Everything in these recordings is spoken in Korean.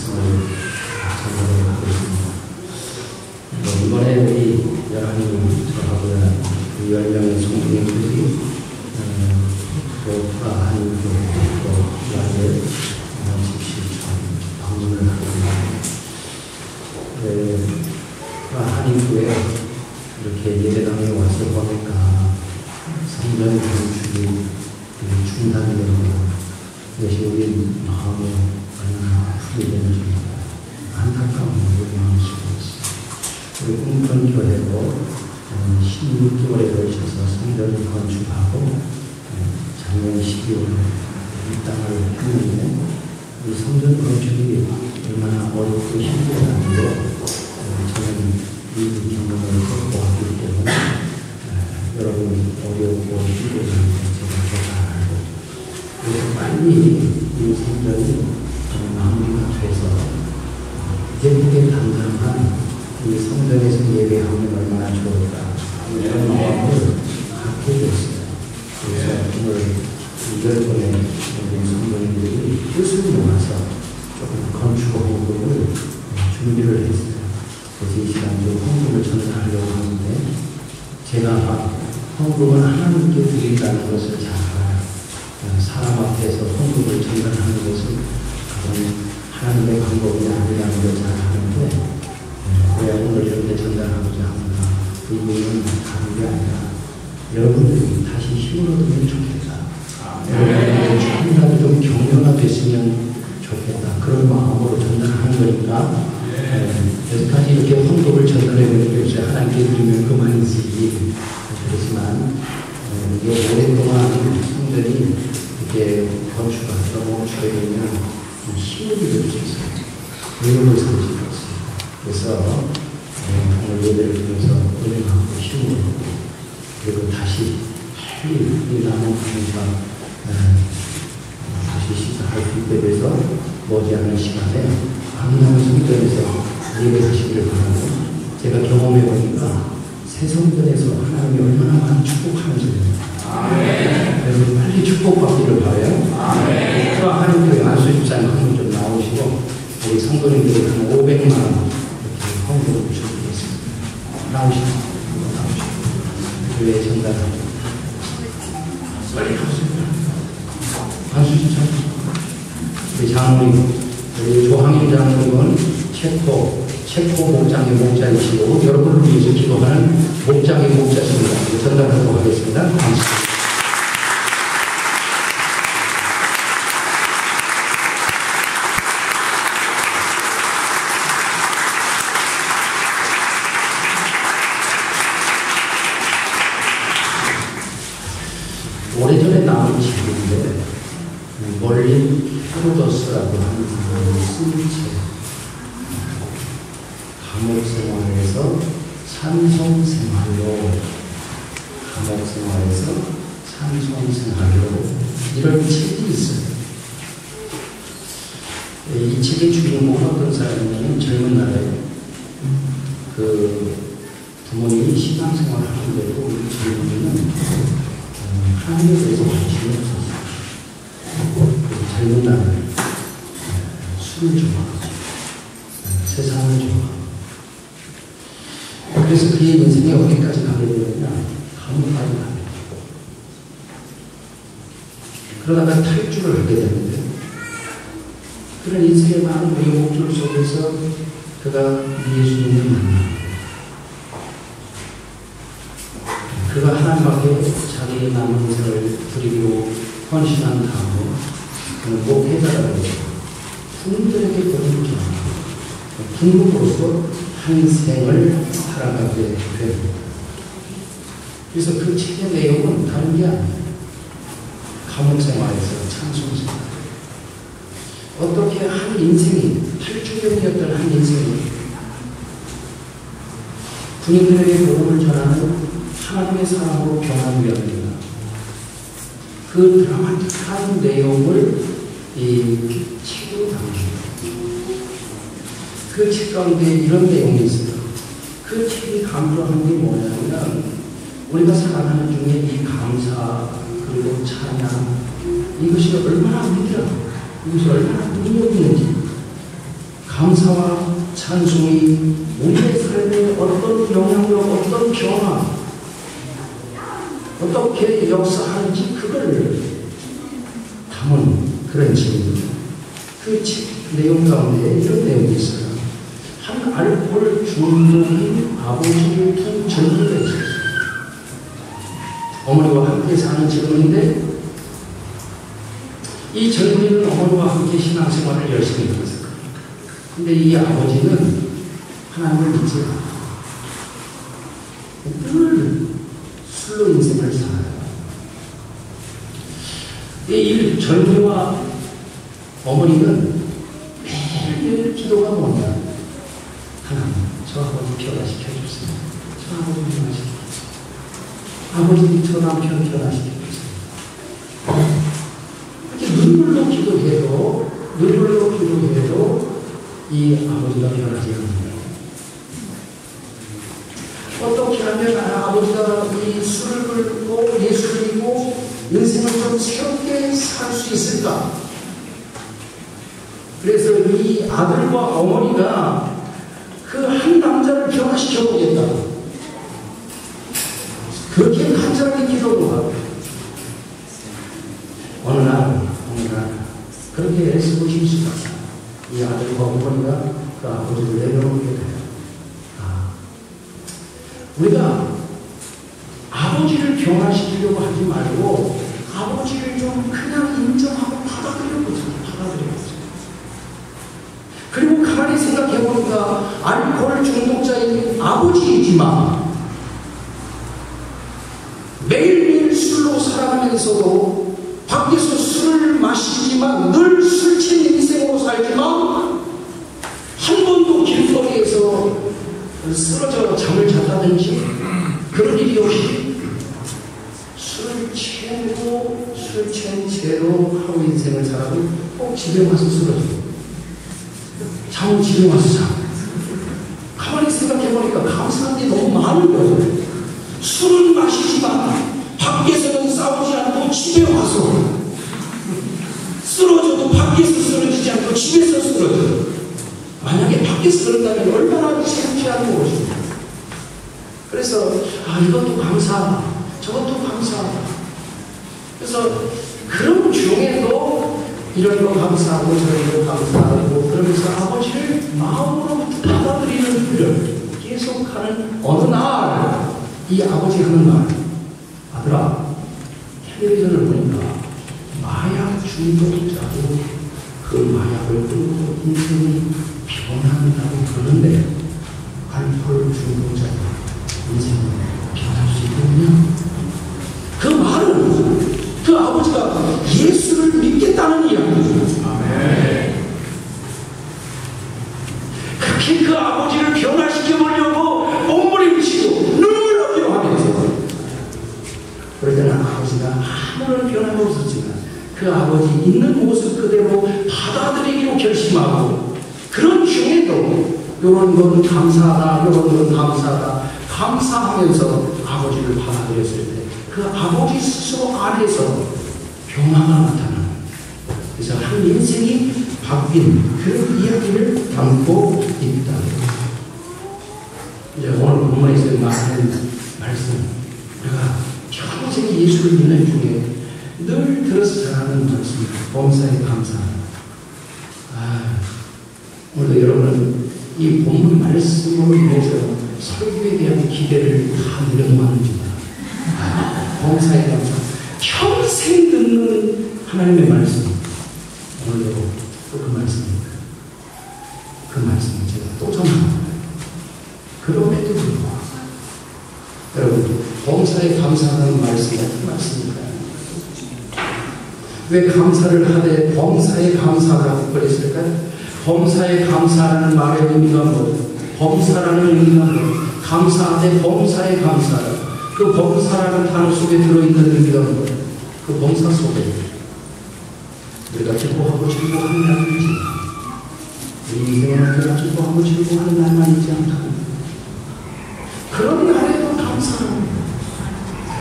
말씀을 전하도록 하겠습니다. 이번에 우리 여러분이 저하고요, 10명의 성도님들이 또 한인교 또 야외 집시처럼 방문을 하고 한인교에 이렇게 예배당에 와서 보니까 성전 건축이 중단되고 이것이 우리 마음에 얼마나 아프게 되는지 안타까운 우리 마음속에 있습니다. 우리 꿈꾼교회도 16개월에 걸쳐서 성전을 건축하고 작년 12월에 이 땅을 했는데 이 성전 건축이 얼마나 어렵고 힘들었는데 저는 이 경험을 겪어왔기 때문에 여러분이 어렵고 힘들다는 제가 잘 알고 그래서 빨리 이 성전이 마무리가 돼서 이제 단단한 이 성전에서 예배하면 얼마나 좋을까 이런 마음을 갖게 됐어요. 그래서 오늘 8번의 우리 성도님들이 뜻을 모아서 조금 건축 헌금을 준비를 했어요. 그래서 이 시간 좀 헌금을 전달하려고 하는데 제가 헌금은 하나님께 드린다는 것을 잘 알아요. 사람 앞에서 헌금을 전달하는 것은 하나님의 방법이 아니라는 걸 잘 아는데 왜 오늘 이렇게 전달하고자 합니다. 그 이유는 다른 게 아니라 여러분들이 다시 힘을 얻으면 좋겠다. 여러분들이 조금이라도 좀 격려가 됐으면 좋겠다. 그런 마음으로 전달하는 거니까 여기까지 이렇게 헌금을 전달해드리고 있어요. 하나님께 드리면 그만이지. 그렇지만 오랫동안 성전이 이렇게 건축하고 저희는 힘을 잃을 수 있어요. 위험을 삼을 수 있어요. 그래서 오늘 예배를 통해서 은행하고 힘을 얻고 그리고 다시 이 남은 강의가 다시 시작할 수 있게 돼서 머지않은 시간에 강남 성전에서 예배하시기를 바라고 제가 경험해 보니까 새 성전에서 하나님이 얼마나 많이 축복하는 소리입니다. 그래서 빨리 축복받기를 바라요. 또 하나님께서 안수집사님 한번 좀 나오시고 우리 성도님들이 한 500만 원 헌금을 준비했습니다. 나오시고 교회 전달하고 빨리 가십니다. 안수집사님 우리 장로님 우리 조항임 장로님은 체코 목장의 목자이시고 여러분을 위해서 기도하는 목장의 목자십니다. 전달하도록 하겠습니다. 감사합니다. 오래전에 나온 책인데 멀린 헤로도스라고 하는 사람이 쓴 책. 감옥생활에서 찬송생활로 감옥생활에서 찬송생활로 이런 책이 있어요. 이 책의 주인공은 어떤 사람이냐면 젊은 날에 그 부모님이 신앙생활을 하는데도 우리 젊은이는 하나님에 대해서 관심이 없었어요. 그래서 젊은 날에 술을 좋아하고 세상을 좋아하고 그래서 그의 인생이 어디까지 가게 되느냐 감옥까지 가게 돼요. 그러다가 탈주를 하게 되는데 그런 인생의 많은 우여곡절 속에서 그가 예수님을 만나고 그가 하나님 앞에 자기의 남은 인생을 드리고 헌신한 다음에 그는 목회자라고 해서 풍들에게 복음을 전하고 풍국으로서 한 생을 살아가게 됩니다. 그래서 그 책의 내용은 다른 게 아니에요. 감옥생활에서 찬송생활 어떻게 한 인생이 탈주경이었던 한 인생이 군인들에게 복음을 전하는 하나님의 사랑으로 변화되었습니다. 그 드라마틱한 내용을 이 책으로 담깁니다. 그 책 가운데 이런 내용이 있어요. 그 책이 강조하는 게 뭐냐면 우리가 살아가는 중에 이 감사 그리고 찬양 이것이 얼마나 위대하고 이것이 얼마나 능력 있는지 감사와 찬송이 우리의 삶에 어떤 영향력, 어떤 변화, 어떻게 역사하는지 그걸 담은 그런 책입니다. 그 책 내용 가운데 이런 내용이 있어요. 한 알코올 중독인 아버지를 둔 젊은이가 있었어요. 어머니와 함께 사는 젊은이인데 이 젊은이는 어머니와 함께 신앙생활을 열심히 했어요. 근데 이 아버지는 하나님을 믿지 않아요. 늘 술로 인생을 살아요. 이 젊은이와 어머니는 매일 기도가 뭐냐? 하나님, 저 아버지 변화시켜주세요. 저 아버지 변화시켜주세요. 아버지 저 남편 변화시켜주세요. 이렇게 눈물로 기도해도 이 아버지가 변하지 않는다. 어떻게 하면 아버지가 이 술을 끊고 예수를 믿고 인생을 좀 새롭게 살 수 있을까? 그래서 이 아들과 어머니가 그 한 남자를 변화시켜 보겠다. 그렇게 간절하게 기도를 하고 어느 날 그렇게 애쓰고 힘쓰다가 이 아들과 어머니가 그 아버지를 내려오게 돼요. 우리가 아버지를 변화시키려고 하지 말고 아버지를 좀 그냥 인정하고 받아들여보세요. 그리고 가만히 생각해보니까 알코올 중독자인 아버지이지만 매일매일 술로 살아가면서도 밖에서 술을 마시지만 늘 술 취한 인생으로 살지만 한 번도 길거리에서 쓰러져 잠을 잤다든지 그런 일이 없이 술을 취하고 술 취한 채로 하루 인생을 살아도 꼭 집에 와서 쓰러지고 잠을 집에 와서 자. 가만히 생각해보니까 감사한 게 너무 많은 거예요. 술은 마시지만 밖에서는 싸우지 않고 집에 와서 쓰러져도 밖에서 쓰러지지 않고 집에서 쓰러져요. 만약에 밖에서 그런다면 얼마나 창피한 것입니까? 그래서 이것도 감사하다, 저것도 감사하다. 그래서 그런 중에도 이런 거 감사하고 저런 거 감사하고 그러면서 아버지를 마음으로부터 받아들이는 훈련 계속하는 어느 날 이 아버지 하는 말, 아들아, 텔레비전을 보니까 마약 중독자도 그 마약을 끊고 인생이 변한다고 그러는데 알코올 중독자도 인생이 변할 수 있겠냐? 그 말은 그 아버지가 예수를 믿겠다는 이야기입니다. 아멘. 그렇게 그 아버지를 변화시켜보려고 몸부림치고 눈물로 변화하면서 그럴 때는 아버지가 아무런 변화가 없었지만 그 아버지 있는 모습 그대로 받아들이기로 결심하고 그런 중에도 요런 건 감사하다, 요런 건 감사하다 감사하면서 아버지를 받아들였을 때 그 아버지 스스로 안에서 변화가 나타나는 그래서 한 인생이 바뀐 그런 이야기를 담고 있다. 이제 오늘 본문에서 말하는 말씀 우리가 평생 예수를 믿는 중에 늘 들어서 잘하는 말씀 범사에 감사. 오늘도 여러분은 이 본문 말씀으로 인해서 설교에 대한 기대를 다 내려놓았는지 범사에 감사. 평생 듣는 하나님의 말씀. 오늘도 또 그 말씀입니다. 그 말씀을 제가 또 전합니다. 그럼에도 불구하고 여러분 범사에 감사하는 말씀이 어떤 말씀일까요? 왜 감사를 하되 범사에 감사라고 그랬을까요? 범사에 감사라는 말의 의미가 뭐예요? 범사라는 의미가 뭐예요? 감사하되 범사에 감사라. 그 범사라는 단어 속에 들어있는 의미가 뭐예요? 그 범사 속에 우리가 기뻐하고 즐거워하는 날이지 우리 인생에는 우리가 기뻐하고 즐거워하는 날만 있지 않다. 그런 날에도 감사합니다.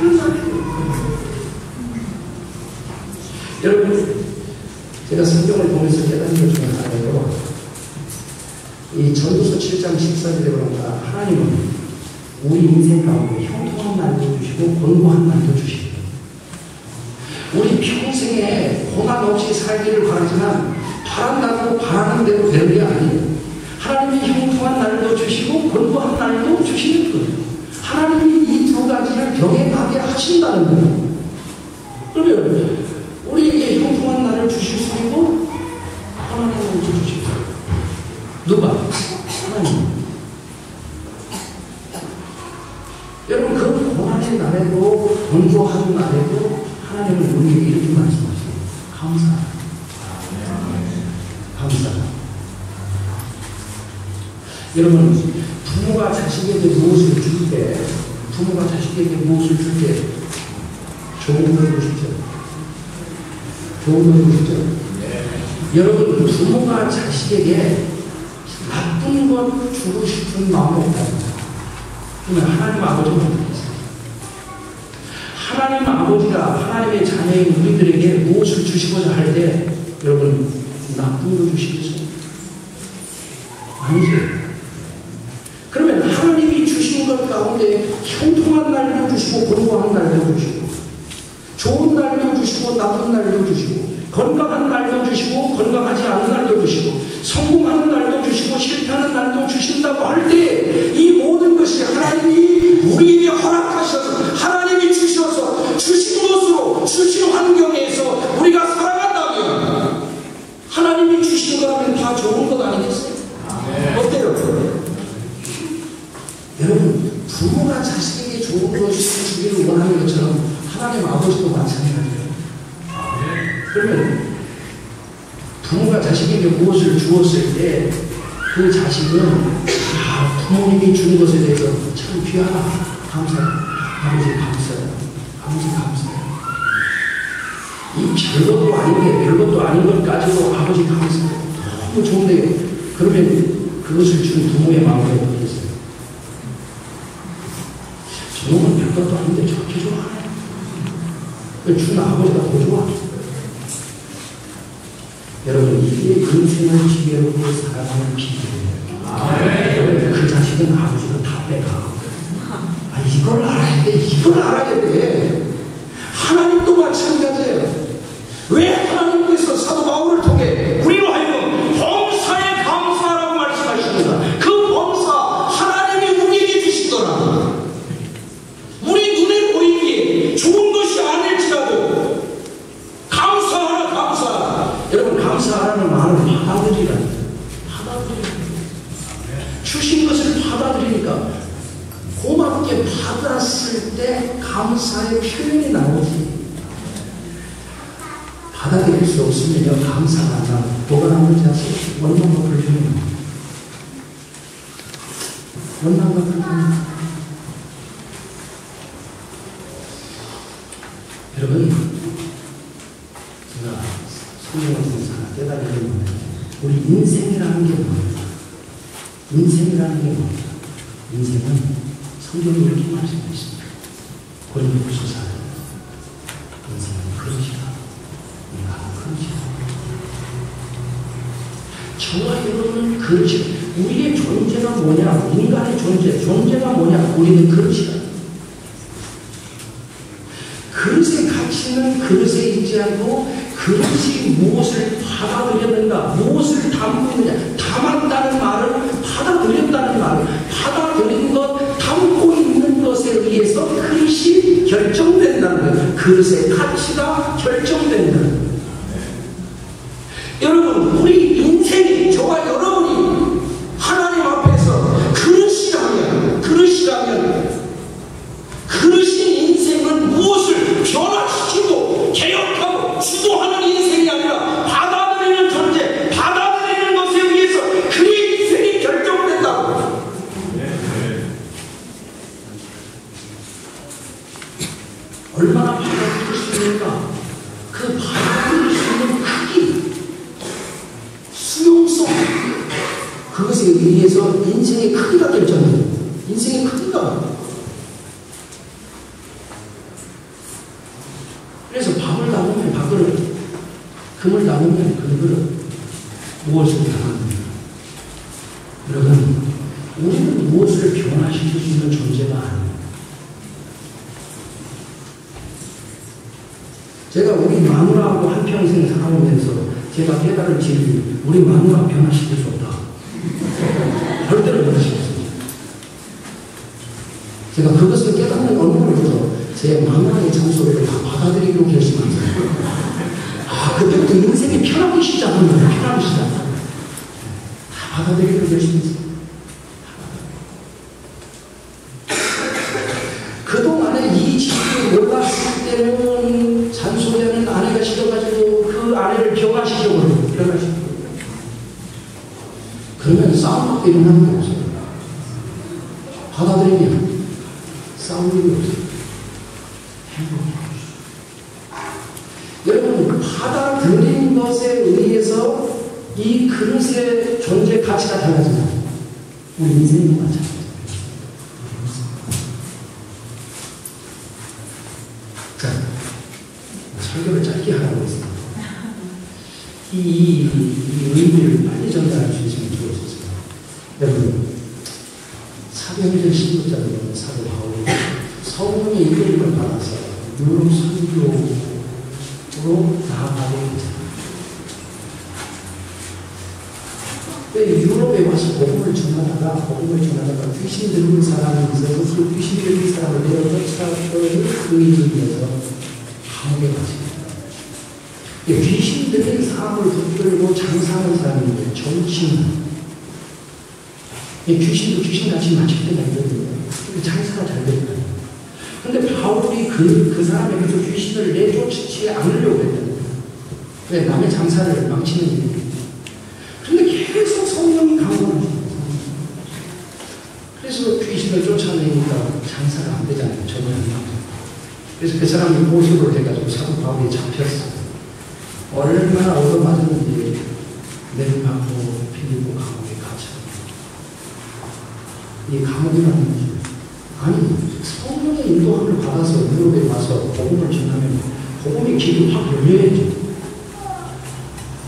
그런 날에도 여러분 제가 성경을 보면서 깨달은 것 중에 하나가 이 전도서 7장 14절에 보니까 하나님은 우리 인생 가운데 형통한 날도 주시고 권고한 날도 주시고 우리 평생에 고난 없이 살기를 바라지만 바란다고 바라는 대로 되는 게 아니에요. 하나님이 형통한 날도 주시고 권고한 날도 주시는 거예요. 하나님이 이 두 가지를 병행하게 하신다는 거예요. 그러면 우리에게 형통한 날을 주실 수 있고 하나님은 주시고 누가? 하나님. 여러분 그 고난의 날에도 권고하는 날에도 하나님은 우리에게 이렇게 말씀하세요. 감사하다. 감사하다. 여러분 부모가 자식에게 무엇을 줄 때 부모가 자식에게 무엇을 줄 때 좋은 걸 주고 싶죠. 좋은 걸 주고 싶죠. 여러분 부모가 자식에게 나쁜 것 주고 싶은 마음이 없답니다. 그러면 하나님 아버지는 어떻게 했어요? 하나님 아버지가 하나님의 자녀인 우리들에게 무엇을 주시고자 할 때 여러분 나쁜 거 주시겠어요? 아니죠. 그러면 하나님이 주신 것 가운데 형통한 날도 주시고 권고한 날도 주시고 좋은 날도 주시고 나쁜 날도 주시고 건강한 날도 주시고 건강하지 않은 날도 주시고 성공하는 날도 주시고 실패하는 날도 주신다고 할 때 이 모든 것이 하나님이 우리에게 허락하셔서 하나님이 주셔서 주신 것으로 주신 환경에서 우리가 살아간다면 하나님이 주신 거라면 다 좋은 것 아니겠어요? 어때요? 여러분 부모가 자식에게 좋은 것을 주기를 원하는 것처럼 하나님 아버지도 마찬가지예요. 그러면 부모가 자식에게 무엇을 주었을 때 그 자식은 부모님이 준 것에 대해서 참 귀하다. 감사해요. 아버지 감사해요. 아버지 감사해요. 이 별것도 아닌데 별것도 아닌 것 가지고 아버지 감사해요. 너무 좋은데요. 그러면 그것을 준 부모의 마음이 어떻겠어요? 저놈은 별것도 아닌데 저렇게 좋아하네. 준 아버지가 더 좋아. 여러분 이게 인생을 지혜롭게 살아가는 비결이에요. 그 자식은 아버지가 다 빼가. 이걸 알아야 돼. 이걸 알아야 돼. 하나님도 마찬가지예요. 왜 하나님께서 사도 바울을 통해 우리로 하여금 범사에 감사하라고 말씀하십니다. 그 범사 하나님이 우리에게 주신 거라. 우리 눈에 보이기에 좋은 것이 아닐지라도 감사하라 감사하라. 여러분 감사하라는 말은 받아들이라는 주신 것을 받아들이니까 고맙게 받았을 때 감사의 표현이 나오지. 받아들일 수 없으면 감사가 안 나고 뭐가 나오는지 아세요? 원망과 불평이 나옵니다. 원망과 불평이. 여러분 제가 성경을 통해서 깨달은 게 뭐냐면 우리 인생이라는 게 뭡니까? 인생이라는 게 뭡니까? 인생은 성경이 이렇게 말씀하셨습니다. 고린도후서 4장 인생은 그릇이다. 저와 여러분은 그릇이다. 우리의 존재가 뭐냐? 인간의 존재가 뭐냐? 우리는 그릇이다. 그릇의 가치는 그릇에 있지 않고 그릇이 무엇을 받아들였는가, 무엇을 담고 있느냐. 담았다는 말은 받아들였다는 말은 받아들인 것, 담고 있는 것에 의해서 그릇이 결정된다는 거예요. 그릇의 가치가 결정된다는 거예요. 여러분 우리 인생이 저와 여러분이 하나님 앞에서 그릇이라면 그릇인 인생은 무엇을 변화시키고 개혁하고 주도하는 인생이 아니라 받아들이는 존재, 받아들이는 것에 의해서 그 인생이 결정된다고. 얼마나 받아들일 수 있는가? 그 받아들일 수 있는 크기, 수용성, 그것에 의해서 인생의 크기가 결정돼요. 인생의 크기가. 그래서 밥을 나누면 밥그릇, 금을 나누면 금그릇, 무엇을 나누느냐. 문제가 아니에요. 제가 우리 마누라하고 한평생 살아오면서 제가 깨달은 진리, 우리 마누라 변화시킬 수 없다. 절대로 변화시킬 수 없다. 제가 그것을 깨닫는 어느날부터 제 마누라의 잔소리를 다 받아들이기로 결심했어요. 아, 그때부터 인생이 편하기 시작한 거예요. 편하기 시작. 다 받아들이기로 결심했어요. 그동안에 이 진리를 몰랐을 때는 잔소리하는 아내가 싫어가지고 그 아내를 변화시켜버려요. 변화시켜버려요. 그러면 싸움밖에 일어나는 게 없어요. 받아들이면 싸우는 게 없어요. 여러분, 받아들인 것에 의해서 이 그릇의 존재 가치가 달라지잖아요. 우리 인생도 마찬가지예요. 자, 설교를 짧게 하라고 했습니다. 이 의미를 빨리 전달할 수 있으면 좋겠습니다. 여러분, 사도행전 16장에 사도 바울이 성령의 이끌림을 받아서 유럽 선교로 나아가게 되잖아요. 유럽에 와서 복음을 전하다가 귀신 들린 사람이 있어서 그 귀신 들린 사람을 내어쫓아오는 그 일을 위해서 감옥에 가십니다. 귀신 들린 사람을 붙들고 장사하는 사람인데 정치인. 귀신도 귀신같이 맞출 때가 있거든요. 장사가 잘 되니까요. 근데 바울이 그 사람에게서 귀신을 내쫓지 않으려고 했다는 거예요. 왜? 남의 장사를 망치는 일이에요. 근데 계속 성령이 강조하는 거예요. 그래서 귀신을 쫓아내니까 장사가 안 되잖아요. 전혀 안 나와요. 그래서 그 사람이 보수를 해가지고 사도 바울이 잡혔어요. 얼마나 얻어맞았는지 내리받고 빌리고 감옥에 갇혀요. 이 감옥이라는 것이 아니 성령의 인도함을 받아서 유럽에 와서 복음을 전하면 복음의 길이 확 열려야죠.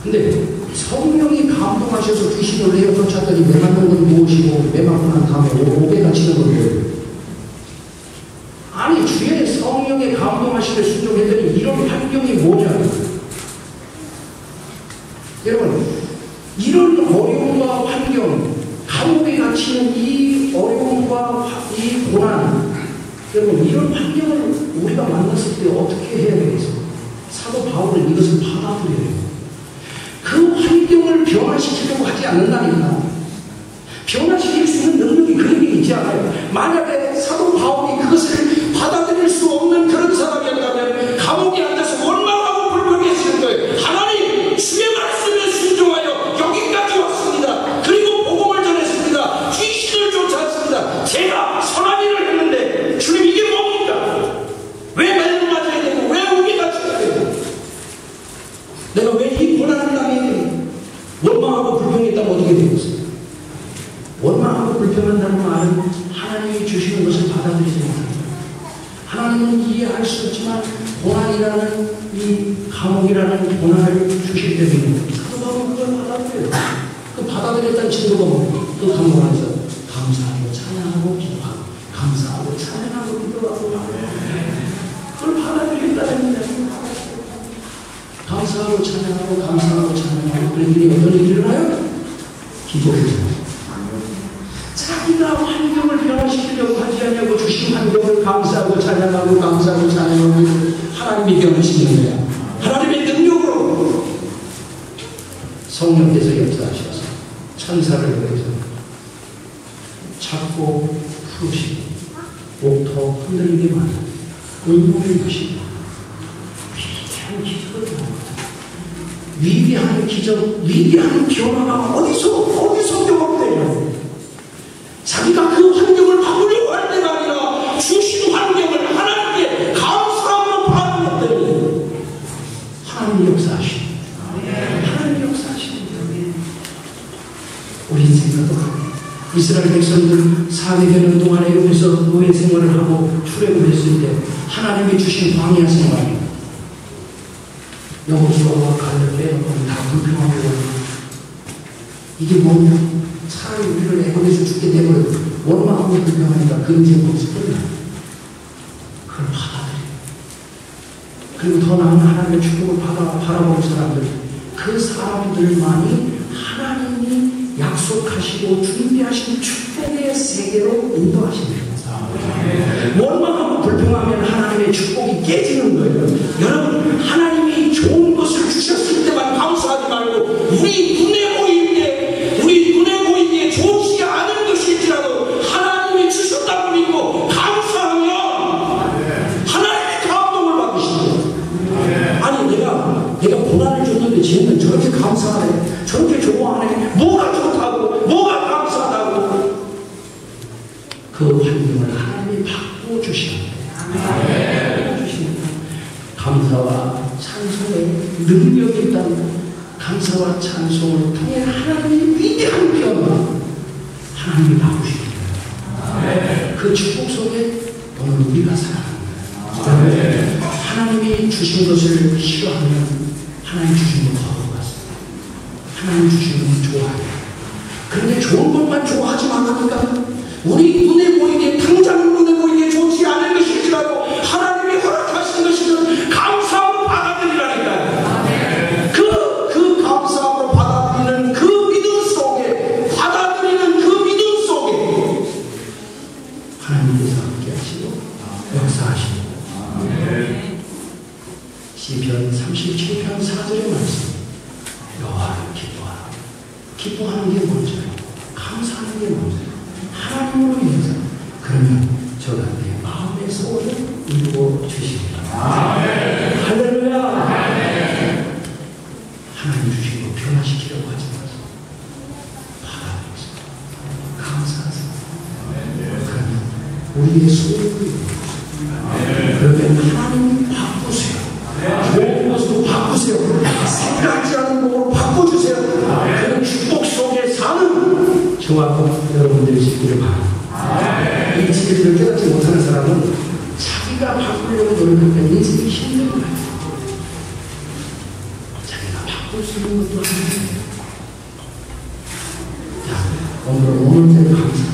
근데 성령이 감동하셔서 귀신을 내어 쫓았더니 매맞는 건 무엇이고 매맞고 난 다음에 옥에 갇히는 건 뭐예요? 아니 주의 성령의 감동하시를 순종했더니 이런 환경이 뭐냐? 여러분 이런 어려움과 환경, 감옥에 갇히는 이 어려움과 이 고난, 여러분 이런 환경을 우리가 만났을 때 어떻게 해야 되겠어요? 사도 바울은 이것을 받아들여야 해요. 그 환경을 변화시키려고 하지 않는다니까. 변화시킬 수 있는 능력이 그에게 있지 않아요. 만약에 사도 바울이 그것을 받아들일 수 없는 그런 사람이었다면 감옥에 앉아서 원망하고 불평했을 거예요. 하나님, 주의 말씀에 순종하여 여기까지 왔습니다. 그리고 복음을 전했습니다. 귀신을 쫓아왔습니다. 제가 선한 일을 했는데 주님 이게 뭡니까? 왜 매를 맞아야 되고 왜 우리가 지켜야 되고 내가 왜 이 고난을 당해야 되고 원망하고 불평했다면 어떻게 되겠어요? 원망하고 불평한다는 말은 하나님이 주시는 것을 받아들이지 못합니다. 하나님은 이해할 수 없지만 고난이라는 이 감옥이라는 고난을 주실 때문에 사도 바울은 그걸 받아들여요. 그 받아들였다는 증거가 뭐예요? 그 감옥 안에서 감사하고 찬양하고 기도하고 감사하고 찬양하고 기도하고 그걸 받아들였다는 거예요. 감사하고 찬양하고 감사하고 찬양하고 그런 일이 어떤 일이 일어나요? 기도해요. 자기가 환경을 변화시키려고 하지 않냐고 주신 환경을 감사하고 찬양하고 감사하고 찬양하고 하나님이 변화시키는 거야. 하나님의 능력으로 성령께서 역사하셔서 천사를 보내서 찾고 푸르시고 옥토 흔들리게 만든 운명을 주시고 위대한 기적을 보는 위대한 기적, 위대한 변화가 어디서 경험돼요? 자기가 그 환경을 바꾸려고 할 때가 아니라 주신 환경을 하나님께 감사함으로 받아들였더니 하나님이 역사하시고 하나님이 역사하시고 우리 인생도 이스라엘 백성들 400년 동안에 여기서 노예 생활을 하고 출애굽을 했을 때 하나님이 주신 광야 생활 여호수아와 갈렙 빼놓고 다 불평하고 이게 뭐냐? 차라리 우리를 애굽에서 죽게 내버려둬. 원망하고 불평하니까 금세 모습을 그걸 받아들여요. 그리고 더 나은 하나님의 축복을 바라보는 사람들, 그 사람들만이 하나님이 약속하시고 준비하신 축복의 세계로 인도하십니다. 원망하고 불평하면 하나님의 축복이 깨지는 거예요. 여러분, 하나님이 좋은 것을 주셨을 때만 감사하지 말고 우리 눈에 보이기에 좋지 않은 것일지라도 하나님이 주셨다고 믿고 감사하면 하나님의 감동을 받으십니다. 아니 내가 고난을 줬는데 쟤는 저렇게 감사하네, 저렇게 좋아하네, 뭐가 좋다고, 뭐가 감사하다고. 그 환경을 하나님이 바꿔주십니다. 감사와 찬송의 능력이 있다면 감사와 찬송을 통해 하나님의 위대한 변화, 하나님이 바꾸십니다. 그 축복 속에 오늘 우리가 살아갑니다. 하나님이 주신 것을 싫어하면 하나님 주신 건 거부하습니다. 하나님 주신 건 좋아해요. 그런데 좋은 것만 좋아하지 말라니까. 우리 눈에 보이게, 당장 눈에 보이게 좋지 않은 것일지라도 하나님이 허락하신 것이든 감사함으로 받아들이라니까요. 그 감사함으로 받아들이는 그 믿음 속에, 하나님께서 함께 하시고 역사하십니다. 시편 37편 4절의 말씀, 여호와를 기뻐하라. 기뻐하는 게 먼저요. 감사하는 게 먼저요. 하나님으로 인해서. 그러면 저가 내 마음의 소원을 이루어 주십니다. 할렐루야. 하나님 주신 거 변화시키려고 하지 마세요. 받아들이세요. 감사하세요. 그러면 우리의 소원을 이루어주세요. 그러면 하나님 바꾸세요. 좋은 것으로 바꾸세요. 생각지 않은 것으로 바꿔주세요. 그런 축복 속에 사는 저와 여러분들이 있기를 바랍니다. 이 진리를 깨닫지 못하는 사람은 자기가 바꾸려고 노력할 때 인생이 힘든 거예요. 자기가 바꿀 수 있는 것도 아니에요. 자, 오늘은 감사합니다.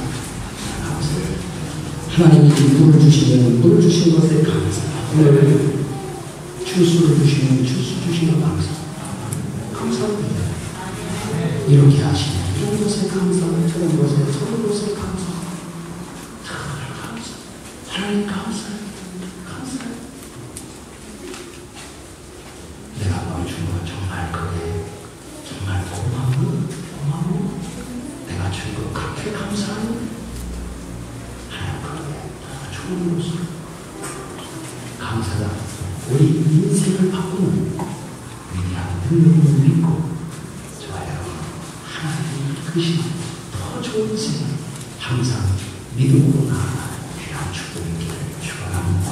하나님이 물을 주시면 물 주신 것에 감사합니다. 오늘 주수를 주시면 주수 주신 것 감사합니다. 이렇게 하시면 이런 것에 감사합니다. 저런 것에 감사합니다. 하나님 감사합니다. 내가 너희 준 거 정말 그래, 정말 고마워. 내가 준 거 그렇게 감사하니 하나님 그래, 좋은 모습 감사다. 우리 인생을 바꾸는 위대한 능력을 믿고 좋아요. 하나님이 이끄시는 더 좋은 생활 항상 믿음으로 나아가는 귀한 축복이 있기를 축원합니다.